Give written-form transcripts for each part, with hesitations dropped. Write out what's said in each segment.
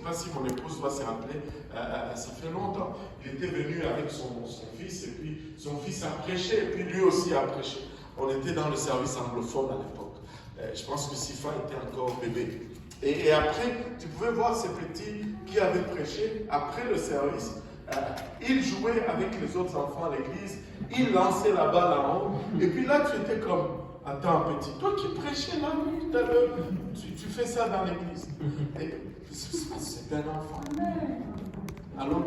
pas si mon épouse va se rappeler, ça fait longtemps. Il était venu avec son fils, et puis son fils a prêché, et puis lui aussi a prêché. On était dans le service anglophone à l'époque. Je pense que Sifa était encore bébé. Et après, tu pouvais voir ces petits qui avaient prêché après le service. Ils jouaient avec les autres enfants à l'église, ils lançaient la balle en haut, et puis là tu étais comme, attends petit, toi qui prêchais là tout à l'heure, tu fais ça dans l'église. C'est un enfant. Alors,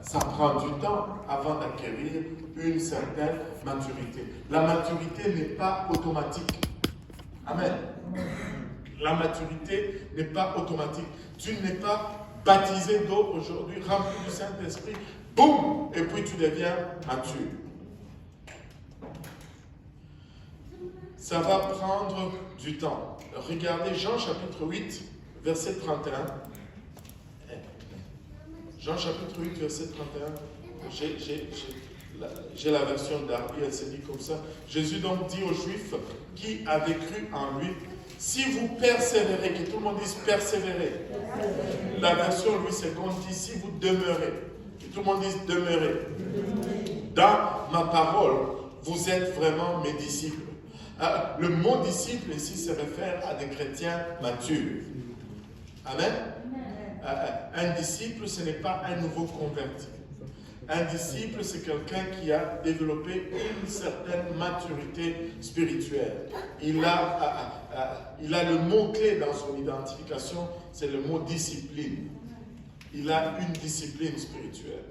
ça prend du temps avant d'acquérir une certaine maturité. La maturité n'est pas automatique. Amen. La maturité n'est pas automatique. Tu n'es pas baptisé d'eau aujourd'hui, rempli du Saint-Esprit, boum, et puis tu deviens mature. Ça va prendre du temps. Regardez Jean chapitre 8, verset 31. Jean chapitre 8, verset 31. J'ai la version d'Arby, elle se dit comme ça. Jésus donc dit aux Juifs qui avaient cru en lui, si vous persévérez, que tout le monde dise persévérer. La version Louis II dit si vous demeurez, que tout le monde dise demeurez. Dans ma parole, vous êtes vraiment mes disciples. Le mot disciple ici se réfère à des chrétiens matures. Amen. Un disciple, ce n'est pas un nouveau converti. Un disciple, c'est quelqu'un qui a développé une certaine maturité spirituelle. Il a le mot-clé dans son identification, c'est le mot discipline. Il a une discipline spirituelle.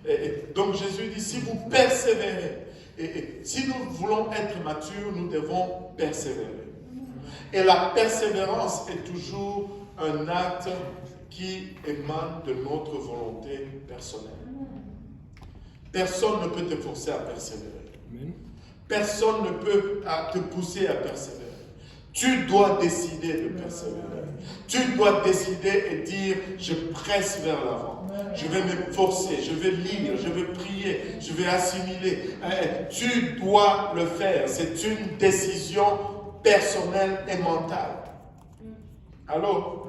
Et donc Jésus dit, si vous persévérez, et si nous voulons être matures, nous devons persévérer. Et la persévérance est toujours un acte qui émane de notre volonté personnelle. Personne ne peut te forcer à persévérer. Personne ne peut te pousser à persévérer. Tu dois décider de persévérer. Tu dois décider et dire, je presse vers l'avant. Je vais me forcer, je vais lire, je vais prier, je vais assimiler. Tu dois le faire. C'est une décision personnelle et mentale. Allô?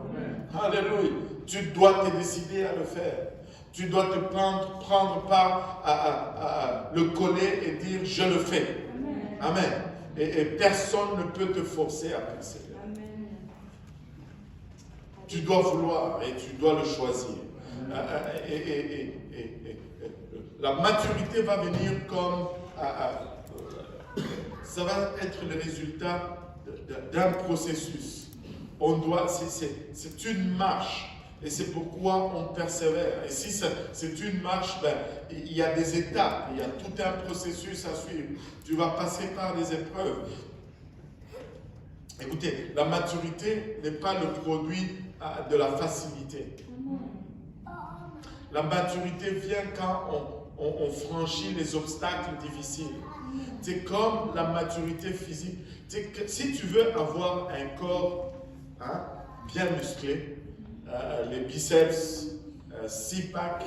Alléluia. Tu dois te décider à le faire. Tu dois te prendre part à le coller et dire je le fais. Amen. Et personne ne peut te forcer à persévérer. Tu dois vouloir et tu dois le choisir. La maturité va venir comme ça va être le résultat d'un processus. C'est une marche. Et c'est pourquoi on persévère. Et si c'est une marche, il y a des étapes, il y a tout un processus à suivre. Tu vas passer par des épreuves. Écoutez, la maturité n'est pas le produit de la facilité. La maturité vient quand on franchit les obstacles difficiles. C'est comme la maturité physique. Si tu veux avoir un corps bien musclé, les biceps, 6-pack,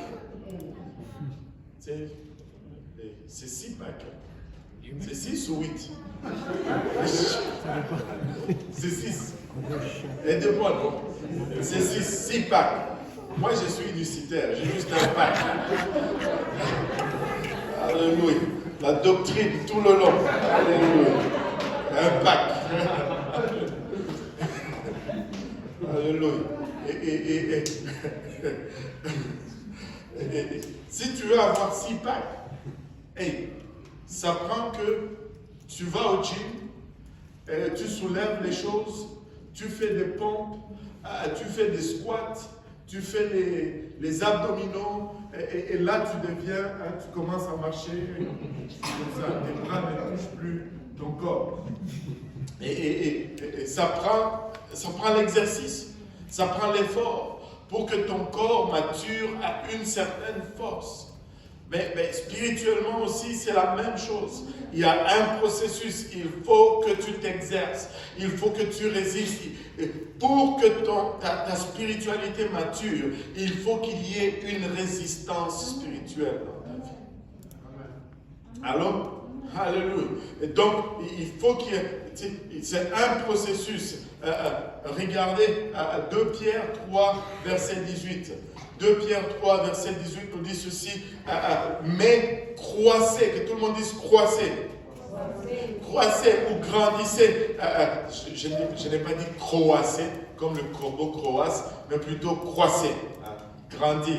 c'est 6-pack. C'est 6 ou 8? C'est 6. Aidez-moi, non? C'est 6-pack. Moi, je suis unicitaire, j'ai juste un pack. Alléluia. La doctrine tout le long. Alléluia. Un pack. Alléluia. Si tu veux avoir 6 packs, ça prend que tu vas au gym, tu soulèves les choses, tu fais des pompes, tu fais des squats, tu fais les abdominaux, et là tu deviens, tu commences à marcher comme ça, tes bras ne touchent plus ton corps. Et ça prend l'exercice. Ça prend l'effort pour que ton corps mature à une certaine force. Mais spirituellement aussi, c'est la même chose. Il y a un processus. Il faut que tu t'exerces. Il faut que tu résistes. Pour que ta spiritualité mature, il faut qu'il y ait une résistance spirituelle dans ta vie. Alors, Alléluia. Et donc, il faut qu'il y ait, c'est un processus. Regardez 2 Pierre 3, verset 18. 2 Pierre 3, verset 18 nous dit ceci. Mais croissez, que tout le monde dise croissez. Croissez ou grandissez. Je n'ai pas dit croissez, comme le corbeau croasse, mais plutôt croissez. Grandir.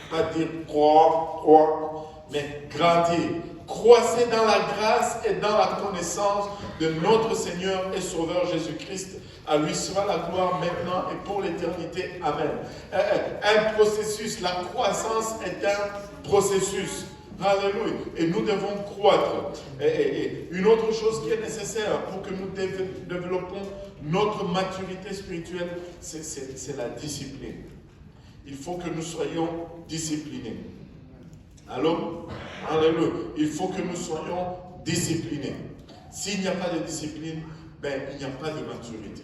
Pas dire croix, mais grandir. Croissez dans la grâce et dans la connaissance de notre Seigneur et Sauveur Jésus-Christ. À lui soit la gloire maintenant et pour l'éternité. Amen. Un processus, la croissance est un processus. Alléluia. Et nous devons croître. Et une autre chose qui est nécessaire pour que nous développons notre maturité spirituelle, c'est la discipline. Il faut que nous soyons disciplinés. Alors, alléluia. Il faut que nous soyons disciplinés. S'il n'y a pas de discipline, il n'y a pas de maturité.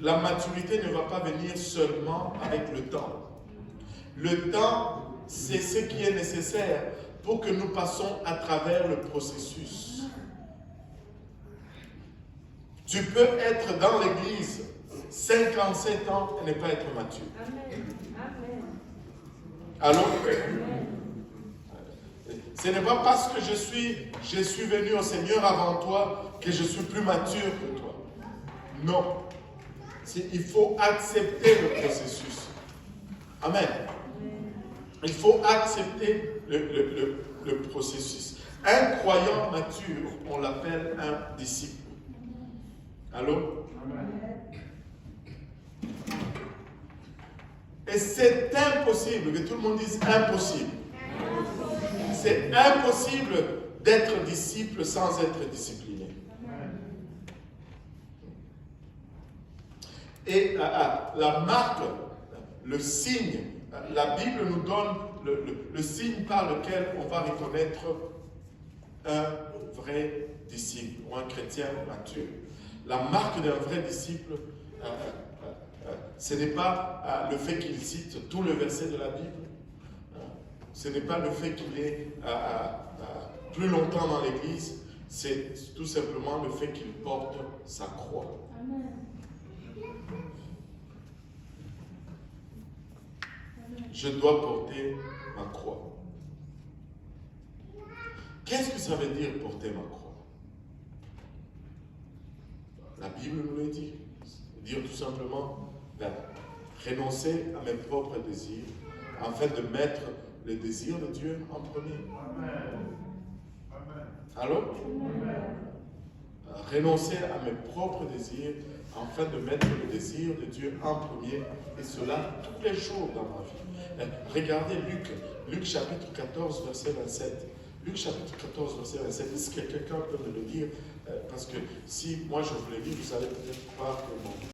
La maturité ne va pas venir seulement avec le temps. Le temps, c'est ce qui est nécessaire pour que nous passions à travers le processus. Tu peux être dans l'église 57 ans et ne pas être mature. Amen. Alors, ce n'est pas parce que je suis venu au Seigneur avant toi que je suis plus mature que toi. Non. Il faut accepter le processus. Amen. Il faut accepter le processus. Un croyant mature, on l'appelle un disciple. Allô? Et c'est impossible, que tout le monde dise impossible. C'est impossible d'être disciple sans être discipliné. Et la marque, le signe, la Bible nous donne le signe par lequel on va reconnaître un vrai disciple ou un chrétien mature. La marque d'un vrai disciple, ce n'est pas le fait qu'il cite tous les versets de la Bible. Ce n'est pas le fait qu'il est plus longtemps dans l'église. C'est tout simplement le fait qu'il porte sa croix. Amen. Je dois porter ma croix. Qu'est-ce que ça veut dire porter ma croix? La Bible nous le dit. Dire tout simplement, renoncer à mes propres désirs, afin de mettre les désirs de Dieu en premier. Alors, renoncer à mes propres désirs, afin de mettre le désir de Dieu en premier, et cela tous les jours dans ma vie. Regardez Luc chapitre 14, verset 27. Luc chapitre 14, verset 27. Est-ce que quelqu'un peut me le dire? Parce que si moi je vous le dis, vous allez peut-être croire que mon